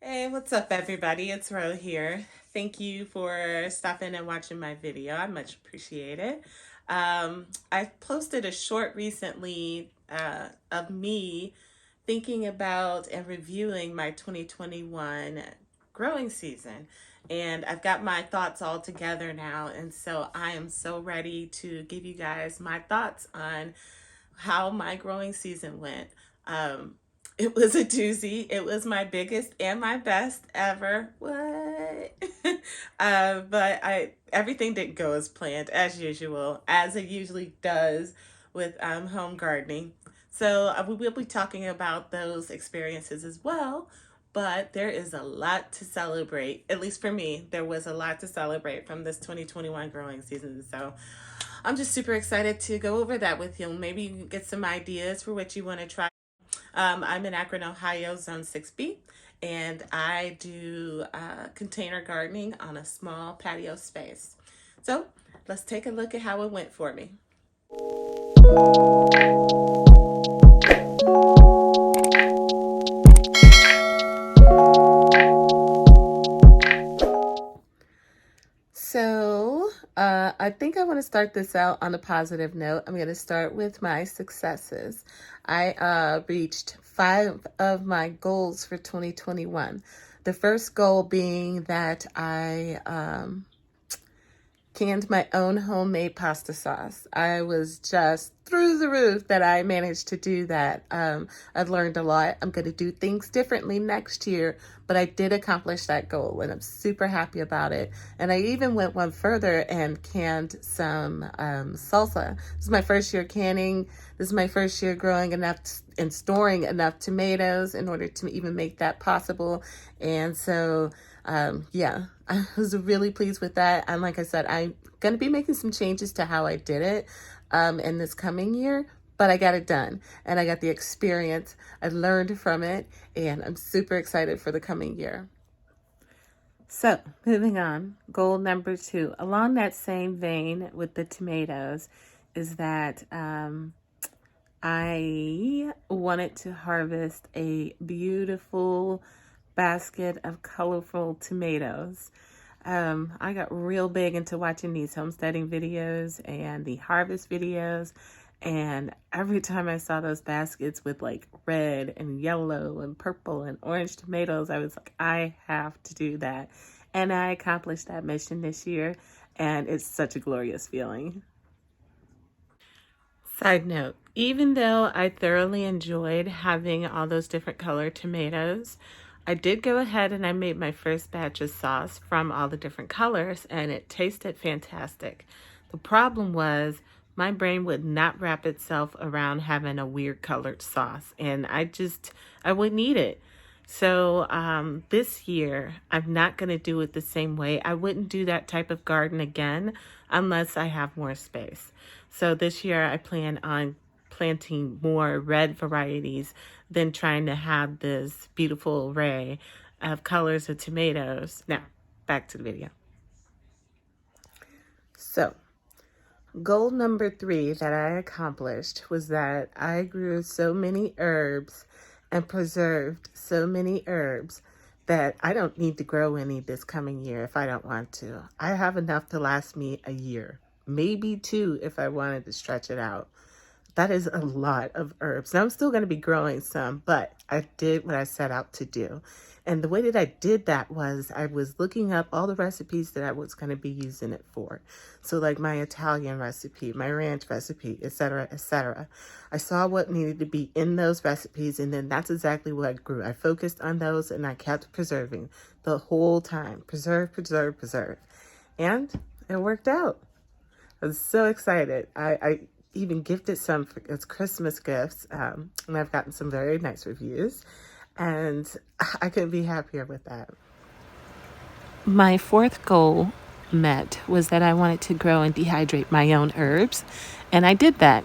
Hey, what's up, everybody? It's Ro here. Thank you for stopping and watching my video. I much appreciate it. I posted a short recently of me thinking about and reviewing my 2021 growing season. And I've got my thoughts all together now. And so I am so ready to give you guys my thoughts on how my growing season went. Um, it was a doozy. It was my biggest and my best ever. What? But everything didn't go as planned as usual, as it usually does with home gardening. So we will be talking about those experiences as well. But there is a lot to celebrate. At least for me, there was a lot to celebrate from this 2021 growing season. So I'm just super excited to go over that with you. Maybe you can get some ideas for what you want to try. I'm in Akron, Ohio, Zone 6B, and I do container gardening on a small patio space. So let's take a look at how it went for me. So, I think I want to start this out on a positive note. I'm going to start with my successes. I reached 5 of my goals for 2021. The first goal being that I canned my own homemade pasta sauce. I was just through the roof that I managed to do that. I've learned a lot. I'm going to do things differently next year, but I did accomplish that goal and I'm super happy about it. And I even went one further and canned some salsa. This is my first year canning. This is my first year growing enough and storing enough tomatoes in order to even make that possible. And so yeah, I was really pleased with that. And like I said, I'm going to be making some changes to how I did it in this coming year, but I got it done and I got the experience. I learned from it and I'm super excited for the coming year. So moving on, goal number 2, along that same vein with the tomatoes, is that I wanted to harvest a beautiful basket of colorful tomatoes. I got real big into watching these homesteading videos and the harvest videos. And every time I saw those baskets with like red and yellow and purple and orange tomatoes, I was like, I have to do that. And I accomplished that mission this year. And it's such a glorious feeling. Side note, even though I thoroughly enjoyed having all those different colored tomatoes, I did go ahead and I made my first batch of sauce from all the different colors and it tasted fantastic. The problem was my brain would not wrap itself around having a weird colored sauce and I wouldn't eat it. So this year, I'm not going to do it the same way. I wouldn't do that type of garden again unless I have more space. So this year, I plan on planting more red varieties than trying to have this beautiful array of colors of tomatoes. Now, back to the video. So, goal number 3 that I accomplished was that I grew so many herbs and preserved so many herbs that I don't need to grow any this coming year if I don't want to. I have enough to last me a year, maybe 2 if I wanted to stretch it out. That is a lot of herbs. Now I'm still going to be growing some, but I did what I set out to do. And the way that I did that was I was looking up all the recipes that I was going to be using it for. So like my Italian recipe, my ranch recipe, etc., etc. I saw what needed to be in those recipes, and then that's exactly what I grew. I focused on those, and I kept preserving the whole time. Preserve, preserve, preserve. And it worked out. I was so excited. I even gifted some as Christmas gifts, and I've gotten some very nice reviews, and I couldn't be happier with that. My 4th goal met was that I wanted to grow and dehydrate my own herbs, and I did that.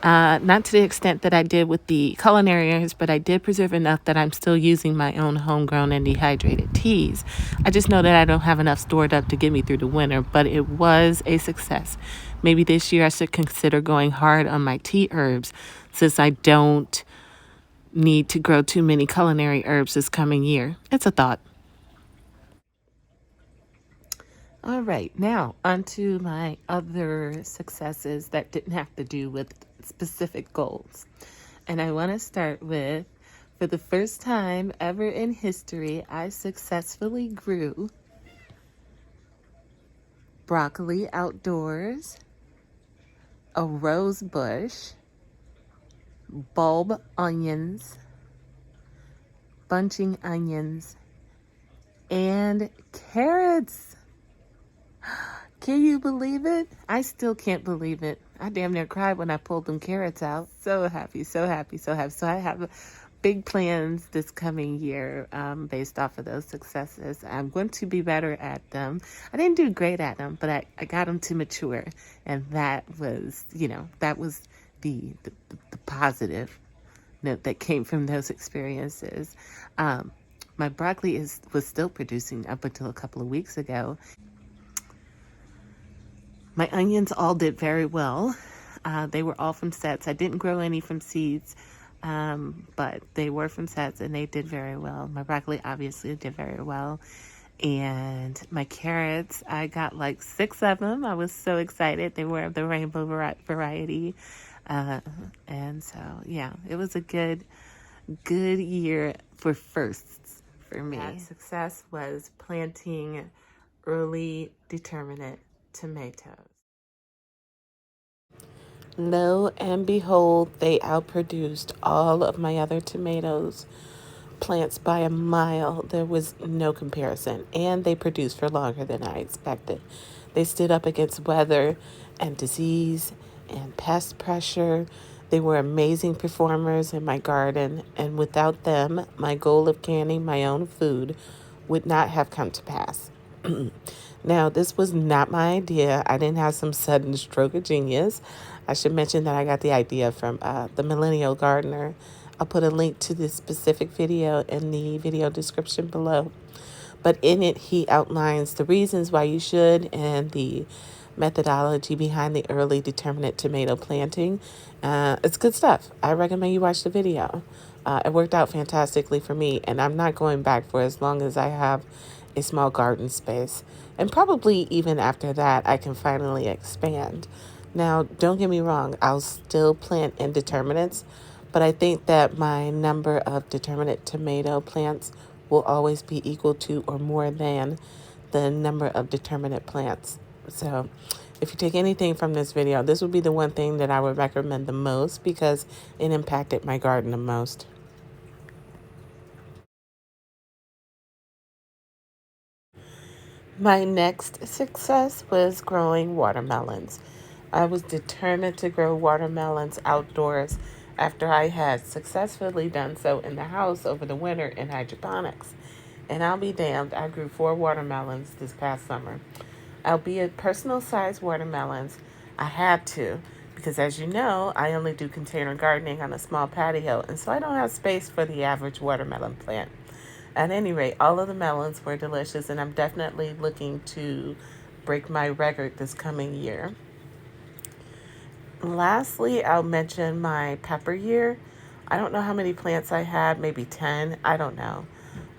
Not to the extent that I did with the culinary herbs, but I did preserve enough that I'm still using my own homegrown and dehydrated teas. I just know that I don't have enough stored up to get me through the winter, but it was a success. Maybe this year I should consider going hard on my tea herbs since I don't need to grow too many culinary herbs this coming year. It's a thought. All right, now onto my other successes that didn't have to do with specific goals. And I want to start with, for the first time ever in history, I successfully grew broccoli outdoors, a rose bush, bulb onions, bunching onions, and carrots. Can you believe it? I still can't believe it. I damn near cried when I pulled them carrots out. So happy, so happy, so happy. So I have big plans this coming year based off of those successes. I'm going to be better at them. I didn't do great at them, but I got them to mature. And that was, that was the positive note that came from those experiences. My broccoli was still producing up until a couple of weeks ago. My onions all did very well. They were all from sets. I didn't grow any from seeds, but they were from sets and they did very well. My broccoli obviously did very well. And my carrots, I got like 6 of them. I was so excited. They were of the rainbow variety. And so, yeah, it was a good year for firsts for me. That success was planting early determinate tomatoes. Lo and behold, they outproduced all of my other tomatoes plants by a mile. There was no comparison, and they produced for longer than I expected. They stood up against weather and disease and pest pressure. They were amazing performers in my garden, and without them, my goal of canning my own food would not have come to pass. Now, this was not my idea. I didn't have some sudden stroke of genius. I should mention that I got the idea from the Millennial Gardener. I'll put a link to this specific video in the video description below. But in it, he outlines the reasons why you should and the methodology behind the early determinate tomato planting. It's good stuff. I recommend you watch the video. It worked out fantastically for me, and I'm not going back for as long as I have a small garden space. And probably even after that, I can finally expand. Now, don't get me wrong, I'll still plant indeterminates, but I think that my number of determinate tomato plants will always be equal to or more than the number of determinate plants. So if you take anything from this video, this would be the one thing that I would recommend the most because it impacted my garden the most. My next success was growing watermelons. I was determined to grow watermelons outdoors after I had successfully done so in the house over the winter in hydroponics. And I'll be damned, I grew 4 watermelons this past summer. Albeit personal-sized watermelons, I had to, because as you know, I only do container gardening on a small patio, and so I don't have space for the average watermelon plant. At any rate, all of the melons were delicious, and I'm definitely looking to break my record this coming year. Lastly, I'll mention my pepper year. I don't know how many plants I had, maybe 10, I don't know.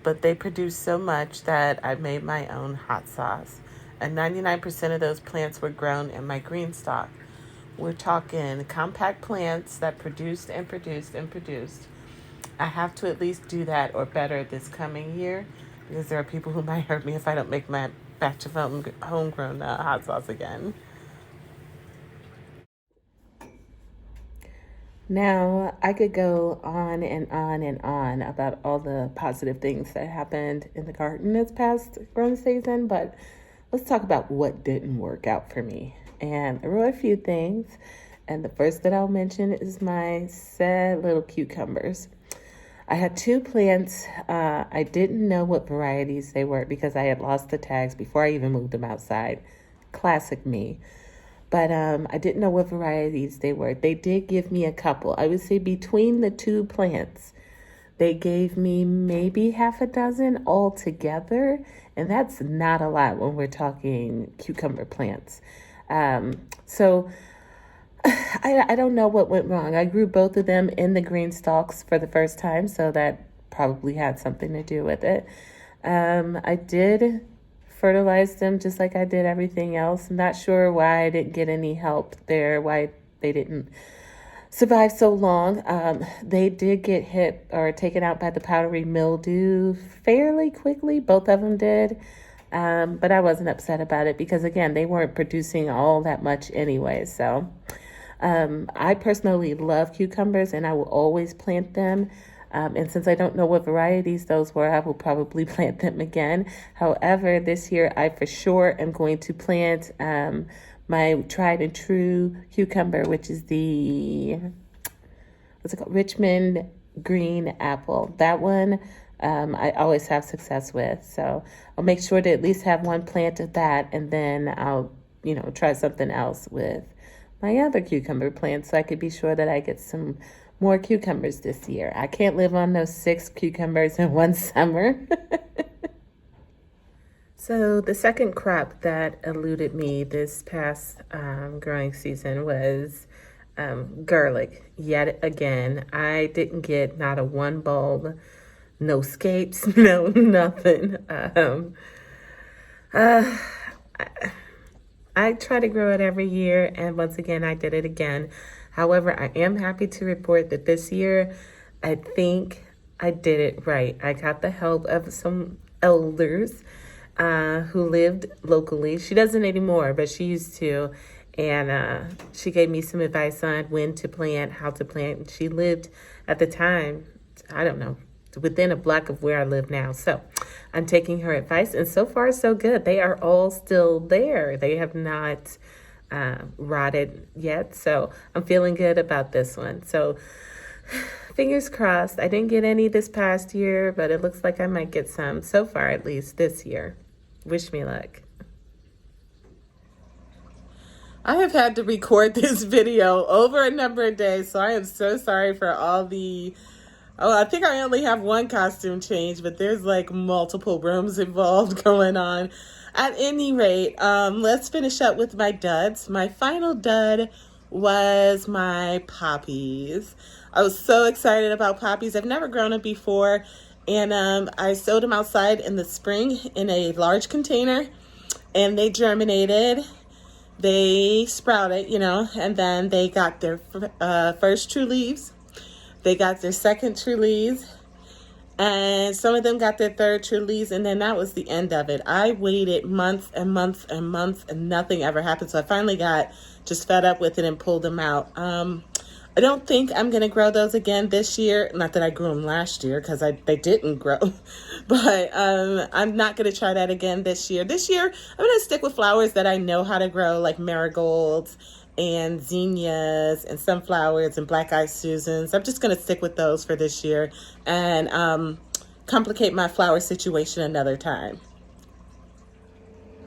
But they produced so much that I made my own hot sauce. And 99% of those plants were grown in my green stock. We're talking compact plants that produced and produced and produced. I have to at least do that or better this coming year because there are people who might hurt me if I don't make my batch of homegrown hot sauce again. Now, I could go on and on and on about all the positive things that happened in the garden this past growing season, but let's talk about what didn't work out for me. And I wrote a few things, and the first that I'll mention is my sad little cucumbers. I had 2 plants. I didn't know what varieties they were because I had lost the tags before I even moved them outside. Classic me. But I didn't know what varieties they were. They did give me a couple. I would say between the 2 plants, they gave me maybe half a dozen altogether. And that's not a lot when we're talking cucumber plants. So I don't know what went wrong. I grew both of them in the green stalks for the first time, so that probably had something to do with it. I did fertilize them just like I did everything else. I'm not sure why I didn't get any help there, why they didn't survive so long. They did get hit or taken out by the powdery mildew fairly quickly. Both of them did. But I wasn't upset about it because, again, they weren't producing all that much anyway. So I personally love cucumbers, and I will always plant them. And since I don't know what varieties those were, I will probably plant them again. However, this year I for sure am going to plant my tried and true cucumber, which is the, what's it called? Richmond green apple. That one I always have success with. So I'll make sure to at least have one plant of that, and then I'll, try something else with my other cucumber plants so I could be sure that I get some more cucumbers this year. I can't live on those 6 cucumbers in one summer. So the second crop that eluded me this past growing season was garlic. Yet again, I didn't get not a one bulb, no scapes, no nothing. I try to grow it every year, and once again, I did it again. However, I am happy to report that this year, I think I did it right. I got the help of some elders who lived locally. She doesn't anymore, but she used to. And she gave me some advice on when to plant, how to plant. She lived at the time, I don't know, within a block of where I live now. So I'm taking her advice, and so far so good. They are all still there. They have not rotted yet. So I'm feeling good about this one. So fingers crossed. I didn't get any this past year, but it looks like I might get some so far, at least this year. Wish me luck. I have had to record this video over a number of days, so I am so sorry for all the... Oh, I think I only have one costume change, but there's like multiple rooms involved going on. At any rate, let's finish up with my duds. My final dud was my poppies. I was so excited about poppies. I've never grown them before, and I sowed them outside in the spring in a large container, and they germinated. They sprouted, and then they got their first true leaves. They got their second true leaves, and some of them got their third true leaves, and then that was the end of it. I waited months and months and months, and nothing ever happened, so I finally got just fed up with it and pulled them out. I don't think I'm going to grow those again this year. Not that I grew them last year, because they didn't grow, but I'm not going to try that again this year. This year, I'm going to stick with flowers that I know how to grow, like marigolds and zinnias and sunflowers and black-eyed Susans. I'm just going to stick with those for this year and complicate my flower situation another time.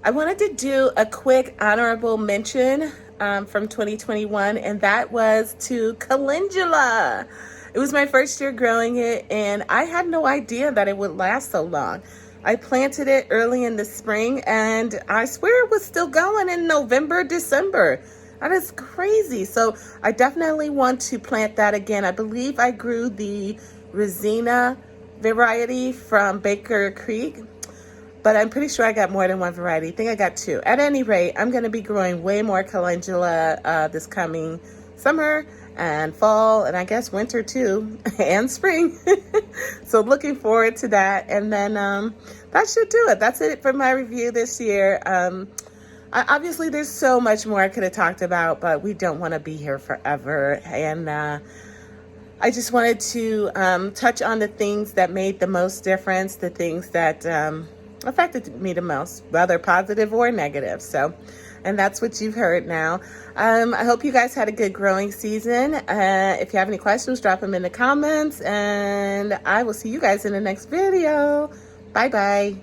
I wanted to do a quick honorable mention from 2021, and that was to calendula. It was my first year growing it, and I had no idea that it would last so long. I planted it early in the spring, and I swear it was still going in November, December. That is crazy. So I definitely want to plant that again. I believe I grew the Resina variety from Baker Creek, but I'm pretty sure I got more than one variety. I think I got 2. At any rate, I'm going to be growing way more calendula this coming summer and fall, and I guess winter too, and spring. So looking forward to that. And then that should do it. That's it for my review this year. Obviously, there's so much more I could have talked about, but we don't want to be here forever. And I just wanted to touch on the things that made the most difference, the things that affected me the most, whether positive or negative. So, and that's what you've heard now. I hope you guys had a good growing season. If you have any questions, drop them in the comments, and I will see you guys in the next video. Bye-bye.